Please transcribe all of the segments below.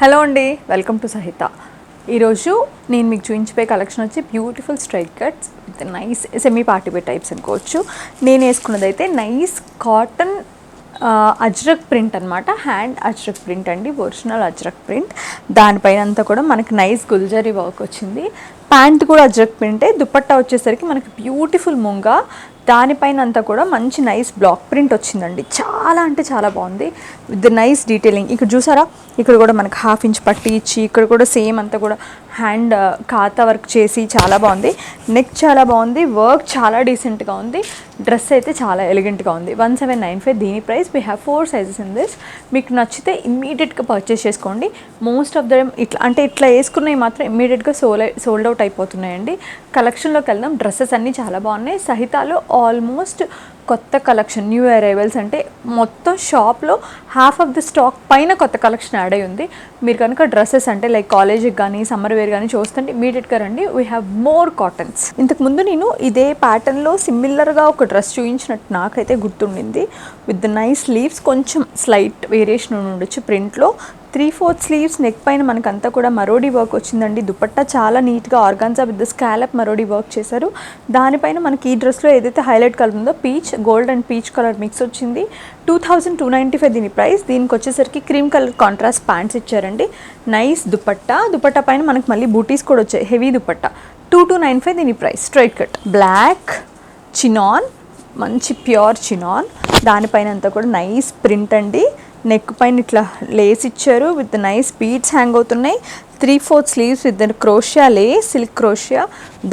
Hello అండి, welcome to సహిత. ఈరోజు నేను మీకు చూపించే కలెక్షన్ వచ్చి beautiful straight cuts with nice semi party wear types అనుకోవచ్చు. నేను వేసుకున్నది అయితే నైస్ కాటన్ అజ్రక్ ప్రింట్ అనమాట. హ్యాండ్ అజ్రక్ ప్రింట్ అండి, ఒరిజినల్ అజ్రక్ ప్రింట్. దానిపైన అంతా కూడా మనకి నైస్ గుల్జరీ వర్క్ వచ్చింది. ప్యాంట్ కూడా అజ్రక్ ప్రింటే. దుపట్టా వచ్చేసరికి మనకి బ్యూటిఫుల్ ముంగా, దానిపైన అంతా కూడా మంచి నైస్ బ్లాక్ ప్రింట్ వచ్చిందండి. చాలా అంటే చాలా బాగుంది విత్ నైస్ డీటెయిలింగ్. ఇక్కడ చూసారా, ఇక్కడ కూడా మనకి 1/2 ఇంచ్ పట్టి ఇచ్చి, ఇక్కడ కూడా సేమ్ అంతా కూడా హ్యాండ్ ఖాతా వర్క్ చేసి చాలా బాగుంది. నెక్ చాలా బాగుంది, వర్క్ చాలా డీసెంట్గా ఉంది. డ్రెస్ అయితే చాలా ఎలిగెంట్గా ఉంది. 1795 దీని price. We have 4 sizes in this. మీకు నచ్చితే ఇమ్మీడియట్గా పర్చేస్ చేసుకోండి. మోస్ట్ ఆఫ్ దమ్ ఇట్లా వేసుకున్నవి మాత్రం ఇమ్మీడియట్గా సోల్డ్ అవుట్ అయిపోతున్నాయండి. కలెక్షన్లోకి వెళ్దాం. డ్రెస్సెస్ అన్నీ చాలా బాగున్నాయి. సహితాలో ఆల్మోస్ట్ కొత్త కలెక్షన్, న్యూ అరైవల్స్ అంటే మొత్తం షాప్లో హాఫ్ ఆఫ్ ది స్టాక్ పైన కొత్త కలెక్షన్ యాడ్ అయ్యి ఉంది. మీరు కనుక డ్రెస్సెస్ అంటే లైక్ కాలేజ్కి కానీ సమ్మర్ వేర్ కానీ చూస్తుంటే ఇమీడియట్గా రండి. We have more cottons. ఇంతకుముందు నేను ఇదే ప్యాటర్న్లో సిమిలర్గా ఒక డ్రెస్ చూపించినట్టు నాకైతే గుర్తుండింది. విత్ నైస్ స్లీవ్స్, కొంచెం స్లైట్ వేరియేషన్ ఉండొచ్చు ప్రింట్లో. 3/4 స్లీవ్స్, నెక్ పైన మనకంతా కూడా మరోడీ వర్క్ వచ్చిందండి. దుపట్టా చాలా నీట్గా ఆర్గాన్జా విత్ స్కాలప్ మరోడీ వర్క్ చేశారు. దానిపైన మనకి ఈ డ్రెస్లో ఏదైతే హైలైట్ కలర్ ఉందో peach, gold and peach colour mix వచ్చింది. 2295 దీని ప్రైస్. దీనికి వచ్చేసరికి క్రీమ్ కలర్ కాంట్రాస్ట్ ప్యాంట్స్ ఇచ్చారండి. నైస్ దుపట్టా పైన మనకి మళ్ళీ బూటీస్ కూడా వచ్చాయి. హెవీ దుపట్టా. 2295 దీని price. Straight cut black chinon, మంచి ప్యూర్ చినాన్. దానిపైన అంతా కూడా నైస్ ప్రింట్ అండి. నెక్ పైన ఇట్లా లేస్ ఇచ్చారు విత్ నైస్ బీడ్స్ హ్యాంగ్ అవుతున్నాయి. 3/4 sleeves with crochet lace, silk crochet.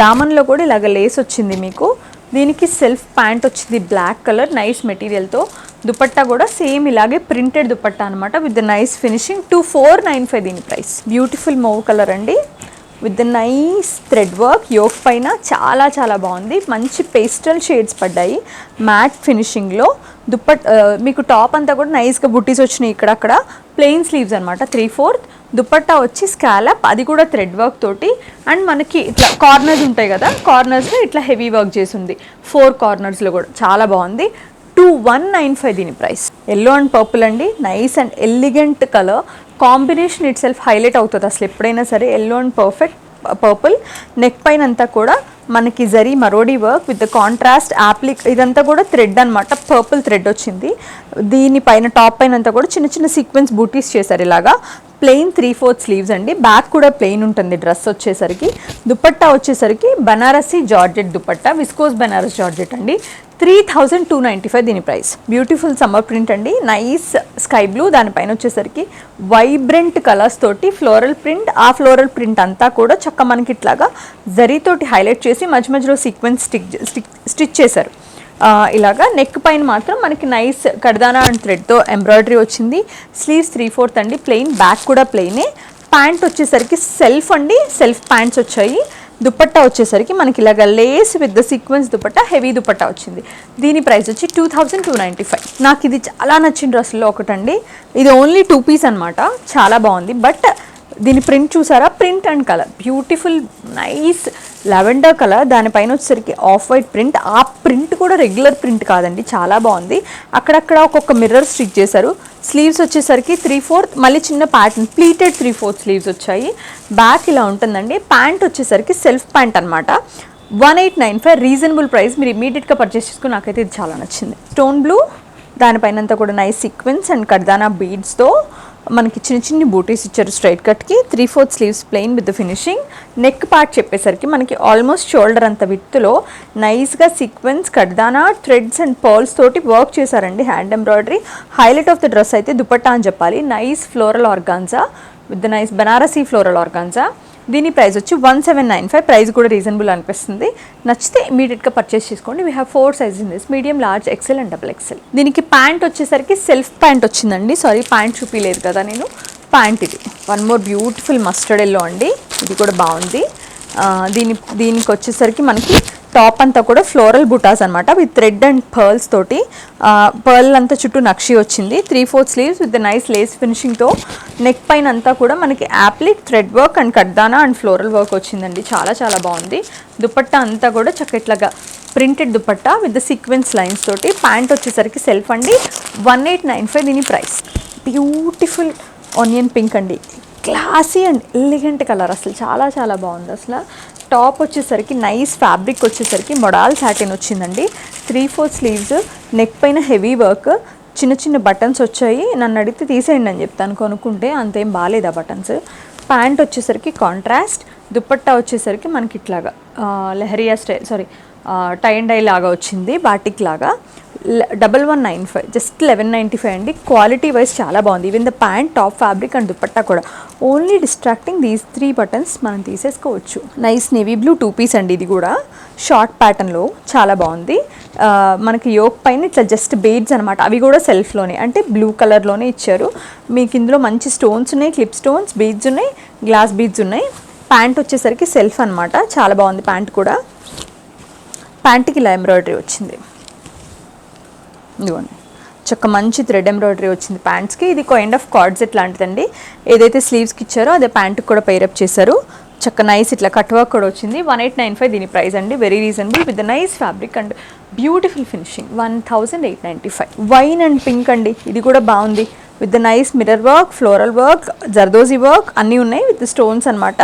దామన్లో కూడా ఇలాగ లేస్ వచ్చింది మీకు. దీనికి సెల్ఫ్ ప్యాంట్ వచ్చింది బ్లాక్ కలర్ నైస్ మెటీరియల్తో. దుపట్టా కూడా సేమ్ ఇలాగే ప్రింటెడ్ దుపట్టా అనమాట విత్ నైస్ ఫినిషింగ్. 2495 దీని ప్రైస్. బ్యూటిఫుల్ మౌవ్ కలర్ అండి with nice thread work. Yoke పైన చాలా చాలా బాగుంది. మంచి పేస్టల్ షేడ్స్ పడ్డాయి మ్యాట్ ఫినిషింగ్లో. మీకు టాప్ అంతా కూడా నైస్గా బుట్టీస్ వచ్చినాయి. ఇక్కడక్కడ ప్లెయిన్ స్లీవ్స్ అనమాట. 3/4. దుపట్టా వచ్చి స్కాలప్, అది కూడా థ్రెడ్ వర్క్ తోటి. అండ్ మనకి ఇట్లా కార్నర్స్ ఉంటాయి కదా, కార్నర్స్లో ఇట్లా హెవీ వర్క్ చేసి ఉంది. 4 కార్నర్స్లో కూడా చాలా బాగుంది. 2195 దీని ప్రైస్. ఎల్లో అండ్ పర్పుల్ అండి, nice and elegant colour combination. It self highlight అవుతుంది అసలు ఎప్పుడైనా సరే. Yellow and purple. నెక్ పైన అంతా కూడా మనకి జరీ మరోడీ వర్క్ విత్ కాంట్రాస్ట్ ఇదంతా కూడా థ్రెడ్ అనమాట. పర్పుల్ థ్రెడ్ వచ్చింది. దీనిపైన టాప్ పైన అంతా కూడా చిన్న చిన్న సీక్వెన్స్ బూటీస్ చేశారు ఇలాగా. ప్లెయిన్ 3/4 స్లీవ్స్ అండి. బ్యాక్ కూడా ప్లెయిన్ ఉంటుంది డ్రెస్ వచ్చేసరికి. దుపట్టా వచ్చేసరికి Banarasi georgette dupatta, viscose Banaras georgette అండి. 3295 దీని ప్రైస్. బ్యూటిఫుల్ సమ్మర్ ప్రింట్ అండి, నైస్ స్కై బ్లూ. దానిపైన వచ్చేసరికి వైబ్రెంట్ కలర్స్ తోటి ఫ్లోరల్ ప్రింట్. ఆ ఫ్లోరల్ ప్రింట్ అంతా కూడా చక్క మనకి ఇట్లాగా జరీతోటి హైలైట్ చేసి మధ్య మధ్యలో సీక్వెన్స్ స్టిచ్ చేశారు ఇలాగా. నెక్ పైన మాత్రం మనకి నైస్ కడ్దానా అండ్ థ్రెడ్తో ఎంబ్రాయిడరీ వచ్చింది. స్లీవ్స్ 3/4 అండి, ప్లెయిన్. బ్యాక్ కూడా ప్లెయినే. ప్యాంట్ వచ్చేసరికి సెల్ఫ్ అండి, సెల్ఫ్ ప్యాంట్స్ వచ్చాయి. దుపట్టా వచ్చేసరికి మనకి ఇలాగ Lay's with the sequence dupatta, heavy dupatta వచ్చింది. దీని ప్రైస్ వచ్చి 2295. నాకు ఇది చాలా నచ్చిన డ్రెస్సుల్లో ఒకటండి. ఇది ఓన్లీ 2 పీస్ అనమాట. చాలా బాగుంది. బట్ దీని ప్రింట్ చూసారా, print and colour beautiful nice lavender colour. దానిపైన వచ్చేసరికి ఆఫ్ వైట్ ప్రింట్. ఆ ప్రింట్ కూడా రెగ్యులర్ ప్రింట్ కాదండి, చాలా బాగుంది. అక్కడక్కడ ఒక్కొక్క మిర్రర్ స్టిచ్ చేశారు. స్లీవ్స్ వచ్చేసరికి 3/4, మళ్ళీ చిన్న ప్యాటర్న్ ప్లీటెడ్ 3/4 స్లీవ్స్ వచ్చాయి. బ్యాక్ ఇలా ఉంటుందండి. ప్యాంట్ వచ్చేసరికి సెల్ఫ్ ప్యాంట్ అనమాట. 1895 రీజనబుల్ ప్రైస్. మీరు ఇమీడియట్గా పర్చేస్ చేసుకుని నాకైతే ఇది చాలా నచ్చింది. Stone blue. దానిపైన అంతా కూడా నైస్ సీక్వెన్స్ అండ్ కర్దానా బీడ్స్తో మనకి చిన్న చిన్ని బూటీస్ ఇచ్చారు స్ట్రైట్ కట్కి. 3/4 sleeves plain with finishing. Neck part చెప్పేసరికి మనకి ఆల్మోస్ట్ షోల్డర్ అంత విత్తులో నైస్గా సీక్వెన్స్ కడ్దానా థ్రెడ్స్ అండ్ పర్ల్స్ తోటి వర్క్ చేశారండి. Hand embroidery. Highlight of the dress అయితే దుపట్టా అని చెప్పాలి. Nice floral organza with nice Banarasi floral organza. దీని ప్రైస్ వచ్చి 1795. ప్రైస్ కూడా రీజనబుల్ అనిపిస్తుంది. నచ్చితే ఇమీడియట్గా పర్చేస్ చేసుకోండి. We have 4 sizes in this, medium, large, XL and XXL. దీనికి ప్యాంట్ వచ్చేసరికి సెల్ఫ్ ప్యాంట్ వచ్చిందండి. సారీ, ప్యాంట్ చూపించలేదు కదా నేను. ప్యాంట్ ఇది. One more beautiful mustard yellow అండి, ఇది కూడా బాగుంది. దీనికి వచ్చేసరికి మనకి టాప్ అంతా కూడా ఫ్లోరల్ బుటాస్ అనమాట విత్ థ్రెడ్ అండ్ పర్ల్స్ తోటి. పర్ల్ అంతా చుట్టూ నక్షి వచ్చింది. 3/4 స్లీవ్స్ విత్ నైస్ లేస్ ఫినిషింగ్తో. నెక్ పైన అంతా కూడా మనకి యాప్లిక్ థ్రెడ్ వర్క్ అండ్ కడ్దానా అండ్ ఫ్లోరల్ వర్క్ వచ్చిందండి. చాలా చాలా బాగుంది. దుపట్టా అంతా కూడా చక్కట్లాగా printed dupatta with sequins lines తోటి. ప్యాంట్ వచ్చేసరికి సెల్ఫ్ అండి. 1895 దీని ప్రైస్. బ్యూటిఫుల్ ఆనియన్ పింక్ అండి, క్లాసీ అండ్ ఎలిగెంట్ కలర్, అసలు చాలా చాలా బాగుంది. అసలు టాప్ వచ్చేసరికి నైస్ ఫ్యాబ్రిక్ వచ్చేసరికి మొడాల్ సాటిన్ వచ్చిందండి. 3/4 స్లీవ్స్, నెక్ పైన హెవీ వర్క్, చిన్న చిన్న బటన్స్ వచ్చాయి. నన్ను అడిగితే తీసేయండి అని చెప్తాను, కొనుక్కుంటే అంతేం బాగాలేదు ఆ బటన్స్. ప్యాంట్ వచ్చేసరికి కాంట్రాస్ట్, దుపట్టా వచ్చేసరికి మనకి ఇట్లాగా leheriya style, sorry tie and dye లాగా వచ్చింది, బాటిక్ లాగా. 1195, జస్ట్ 1195 అండి. క్వాలిటీ వైజ్ చాలా బాగుంది. Even the pant, top fabric and dupatta కూడా. ఓన్లీ డిస్ట్రాక్టింగ్ దీస్ 3 బటన్స్ మనం తీసేసుకోవచ్చు. నైస్ నేవీ బ్లూ 2 పీస్ అండి. ఇది కూడా షార్ట్ ప్యాటర్న్లో చాలా బాగుంది. మనకి యోక్ పైన ఇట్లా జస్ట్ బీడ్స్ అనమాట, అవి కూడా సెల్ఫ్లోనే అంటే బ్లూ కలర్లోనే ఇచ్చారు. మీకు ఇందులో మంచి స్టోన్స్ ఉన్నాయి, క్లిప్ స్టోన్స్, బీడ్స్ ఉన్నాయి, గ్లాస్ బీడ్స్ ఉన్నాయి. ప్యాంట్ వచ్చేసరికి సెల్ఫ్ అనమాట, చాలా బాగుంది ప్యాంట్ కూడా. ప్యాంట్కి ఇలా ఎంబ్రాయిడరీ వచ్చింది, ఇదిగోండి చక్క మంచి థ్రెడ్ ఎంబ్రాయిడరీ వచ్చింది ప్యాంట్స్కి. ఇది కైండ్ ఆఫ్ కార్డ్ సెట్ లాంటిదండి. ఏదైతే స్లీవ్స్కి ఇచ్చారో అదే ప్యాంట్కి కూడా పైరప్ చేశారు. చక్క నైస్ ఇట్లా కట్ వర్క్ కూడా వచ్చింది. 1895 దీని ప్రైస్ అండి. Very reasonable with nice fabric and beautiful finishing. 1895. Wine and pink అండి, ఇది కూడా బాగుంది. With the nice mirror work, floral work, zardozi work అన్నీ ఉన్నాయి విత్ స్టోన్స్ అనమాట.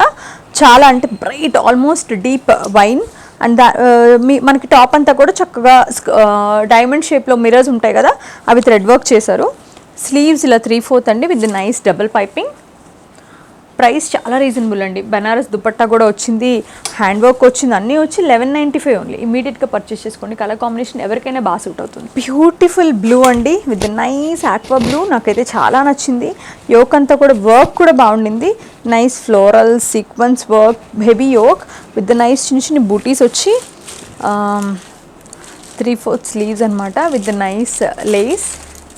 చాలా అంటే bright, almost deep wine. And మనకి టాప్ అంతా కూడా చక్కగా డైమండ్ షేప్లో మిర్రర్స్ ఉంటాయి కదా, అవి థ్రెడ్ వర్క్ చేశారు. స్లీవ్స్ ఇలా 3/4 అండి with nice double piping. Price చాలా రీజనబుల్ అండి. బనారస్ దుపట్టా కూడా వచ్చింది, హ్యాండ్ వర్క్ వచ్చింది, అన్నీ వచ్చి 1195 ఓన్లీ. ఇమీడియట్గా పర్చేస్ చేసుకోండి. కలర్ కాంబినేషన్ ఎవరికైనా బాగా సూట్ అవుతుంది. బ్యూటిఫుల్ బ్లూ అండి విత్ నైస్ ఆక్వా బ్లూ, నాకైతే చాలా నచ్చింది. యోక్ అంతా కూడా వర్క్ కూడా బాగుండింది. Nice floral sequence work, heavy yoke with nice చిన్న చిన్న బూటీస్ వచ్చి 3/4 స్లీవ్స్ అనమాట విత్ నైస్ లేస్.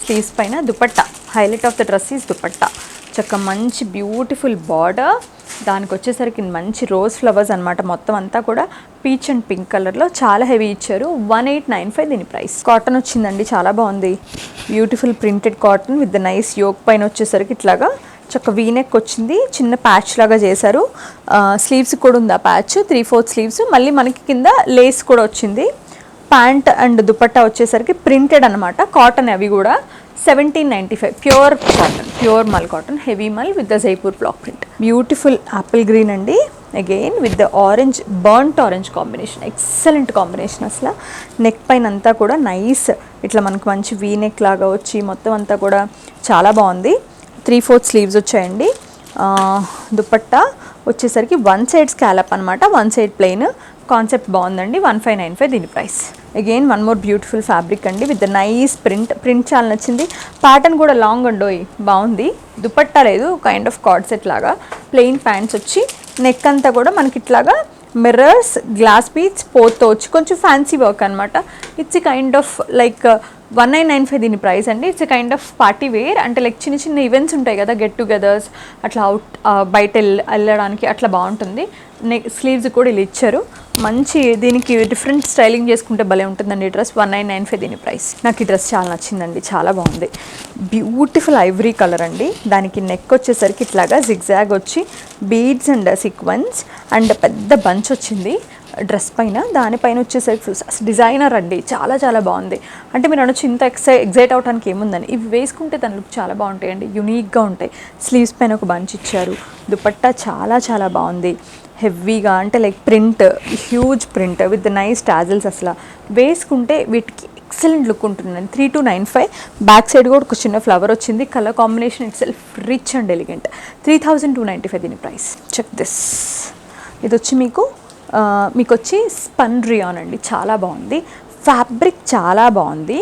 స్లీవ్స్ పైన dupatta, highlight of the dress is dupatta. చక్క మంచి బ్యూటిఫుల్ బార్డర్, దానికి వచ్చేసరికి మంచి రోజ్ ఫ్లవర్స్ అనమాట. మొత్తం అంతా కూడా పీచ్ అండ్ పింక్ కలర్లో చాలా హెవీ ఇచ్చారు. 1895 దీని ప్రైస్. కాటన్ వచ్చిందండి, చాలా బాగుంది. Beautiful printed cotton with nice yoke పైన వచ్చేసరికి ఇట్లాగా చక్క వీనెక్ వచ్చింది, చిన్న ప్యాచ్ లాగా చేశారు. స్లీవ్స్ కూడా ఉంది ఆ ప్యాచ్, 3/4 స్లీవ్స్. మళ్ళీ మనకి కింద లేస్ కూడా వచ్చింది. ప్యాంట్ అండ్ దుపట్టా వచ్చేసరికి ప్రింటెడ్ అనమాట, కాటన్ అవి కూడా. 1795 pure cotton, pure mul cotton, heavy mul with the Jaipur block print. Beautiful apple green అండి, again with the orange, burnt orange combination. Excellent combination అసలు. నెక్ పైన అంతా కూడా నైస్ ఇట్లా మనకు మంచి వీ నెక్ లాగా వచ్చి మొత్తం అంతా కూడా చాలా బాగుంది. 3/4 స్లీవ్స్ వచ్చాయండి. దుపట్టా వచ్చేసరికి 1 సైడ్ స్కాలప్ అనమాట, 1 సైడ్ ప్లెయిన్. కాన్సెప్ట్ బాగుందండి. 1595 దీని price. Again 1 more beautiful fabric అండి విత్ నైస్ ప్రింట్ చాలా నచ్చింది. ప్యాటర్న్ కూడా లాంగ్ అండోయ్ బాగుంది. దుపట్టా లేదు, కైండ్ ఆఫ్ కార్డ్ సెట్ లాగా. ప్లెయిన్ ప్యాంట్స్ వచ్చి నెక్ అంతా కూడా మనకి ఇట్లాగా మిర్రర్స్, గ్లాస్ బీడ్స్, పోతో వచ్చి కొంచెం ఫ్యాన్సీ వర్క్ అనమాట. ఇట్స్ కైండ్ ఆఫ్ లైక్ 1995 దీని ప్రైస్ అండి. It's kind of party wear, అంటే లైక్ చిన్న చిన్న ఈవెంట్స్ ఉంటాయి కదా, గెట్ టుగెదర్స్ అట్లా బయట వెళ్ళడానికి అట్లా బాగుంటుంది. నెక్ స్లీవ్స్ కూడా ఇలా ఇచ్చారు. మంచి దీనికి డిఫరెంట్ స్టైలింగ్ చేసుకుంటే భలే ఉంటుందండి ఈ డ్రెస్. 1995 దీని ప్రైస్. నాకు ఈ డ్రెస్ చాలా నచ్చిందండి, చాలా బాగుంది. బ్యూటిఫుల్ ఐవరీ కలర్ అండి. దానికి నెక్ వచ్చేసరికి ఇట్లాగా జిగ్జాగ్ వచ్చి బీడ్స్ అండ్ సీక్వెన్స్ అండ్ పెద్ద బంచ్ వచ్చింది డ్రెస్ పైన. దానిపైన వచ్చేసరికి డిజైనర్ అండి, చాలా చాలా బాగుంది. అంటే మీరు అనొచ్చు ఇంత ఎగ్జైట్ అవడానికి ఏముందని, ఇవి వేసుకుంటే తన లుక్ చాలా బాగుంటాయండి, యూనిక్గా ఉంటాయి. స్లీవ్స్ పైన ఒక బంచ్ ఇచ్చారు. దుపట్టా చాలా చాలా బాగుంది, హెవీగా అంటే like print, huge print with nice tassels. అసలు వేసుకుంటే వీటికి ఎక్సలెంట్ లుక్ ఉంటుందండి. 3295. బ్యాక్ సైడ్ కూడా ఒక చిన్న ఫ్లవర్ వచ్చింది. Colour combination it self rich and elegant. 3295 దీని ప్రైస్. Check this. ఇది వచ్చి మీకు వచ్చి స్పన్ రియాన్ అండి, చాలా బాగుంది. ఫ్యాబ్రిక్ చాలా బాగుంది.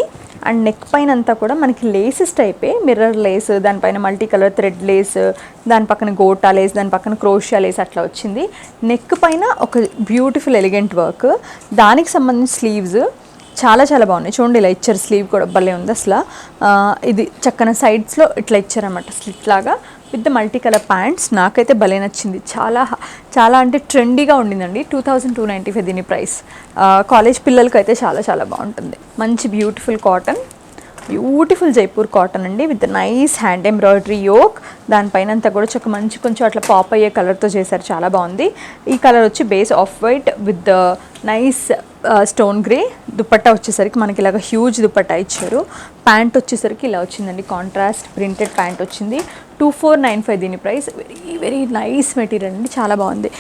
అండ్ నెక్ పైన అంతా కూడా మనకి లేసెస్ టైపే, మిర్రర్ లేస్, దానిపైన మల్టీ కలర్ థ్రెడ్ లేస్, దాని పక్కన గోటా లేస్, దాని పక్కన క్రోషియా లేస్ అట్లా వచ్చింది. నెక్ పైన ఒక బ్యూటిఫుల్ ఎలిగెంట్ వర్క్, దానికి సంబంధించిన స్లీవ్స్ చాలా చాలా బాగున్నాయి. చూడండి ఇలా ఇచ్చారు, స్లీవ్ కూడా భలే ఉంది అసలు. ఇది చక్కన సైడ్స్లో ఇట్లా ఇచ్చారన్నమాట స్లిట్ లాగా with the multi colour pants. నాకైతే భలే నచ్చింది, చాలా చాలా అంటే ట్రెండీగా ఉండిందండి. 2295 దీని ప్రైస్. కాలేజ్ పిల్లలకి అయితే చాలా చాలా బాగుంటుంది. మంచి beautiful cotton, beautiful Jaipur cotton అండి with nice hand embroidery yoke. దానిపైన అంతా కూడా మంచి కొంచెం అట్లా పాప్ అయ్యే కలర్తో చేశారు, చాలా బాగుంది. ఈ కలర్ వచ్చి base off white with nice stone grey. Dupatta వచ్చేసరికి మనకి ఇలాగ హ్యూజ్ దుపట్టా ఇచ్చారు. ప్యాంట్ వచ్చేసరికి ఇలా వచ్చిందండి, కాంట్రాస్ట్ ప్రింటెడ్ ప్యాంట్ వచ్చింది. 2495 దీని price. Very very nice material అండి, చాలా బాగుంది.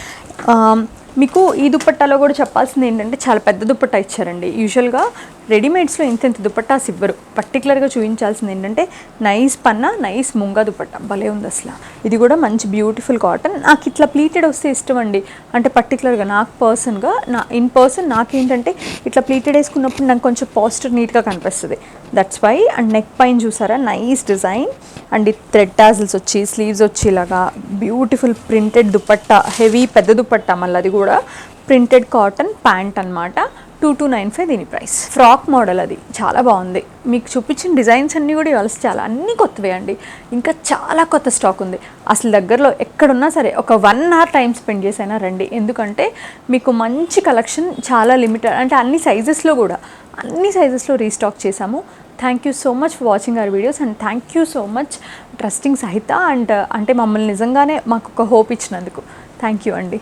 మీకు ఈ దుపట్టాలో కూడా చెప్పాల్సింది ఏంటంటే చాలా పెద్ద దుపట్టా ఇచ్చారండి. యూజువల్గా రెడీమేడ్స్లో ఇంత దుపట్టాస్ ఇవ్వరు. పర్టికులర్గా చూపించాల్సింది ఏంటంటే నైస్ పన్నా, నైస్ ముంగా దుపట్టా భలే ఉంది అసలు. ఇది కూడా మంచి బ్యూటిఫుల్ కాటన్. నాకు ఇట్లా ప్లీటెడ్ వస్తే ఇష్టం అండి. అంటే పర్టికులర్గా నాకు పర్సన్గా ఇన్ పర్సన్ నాకేంటంటే ఇట్లా ప్లీటెడ్ వేసుకున్నప్పుడు నాకు కొంచెం పోస్టర్ నీట్గా కనిపిస్తుంది. That's why. అండ్ నెక్ పైన చూసారా nice design and thread tassels వచ్చి స్లీవ్స్ వచ్చి ఇలాగా బ్యూటిఫుల్ ప్రింటెడ్ దుపట్టా, హెవీ పెద్ద దుపట్టా, మళ్ళీ అది కూడా ప్రింటెడ్ కాటన్ ప్యాంట్ అనమాట. 2295 దీని ప్రైస్. ఫ్రాక్ మోడల్ అది చాలా బాగుంది. మీకు చూపించిన డిజైన్స్ అన్నీ కూడా ఇవాళ చాలా అన్నీ కొత్తవే అండి. ఇంకా చాలా కొత్త స్టాక్ ఉంది. అసలు దగ్గరలో ఎక్కడున్నా సరే ఒక 1 hour టైం స్పెండ్ చేసైనా రండి. ఎందుకంటే మీకు మంచి కలెక్షన్ చాలా లిమిటెడ్, అంటే అన్ని సైజెస్లో రీస్టాక్ చేశాము. Thank you so much for watching our videos and thank you so much trusting సహిత. అండ్ అంటే మమ్మల్ని నిజంగానే మాకు ఒక హోప్ ఇచ్చినందుకు థ్యాంక్ యూ అండి.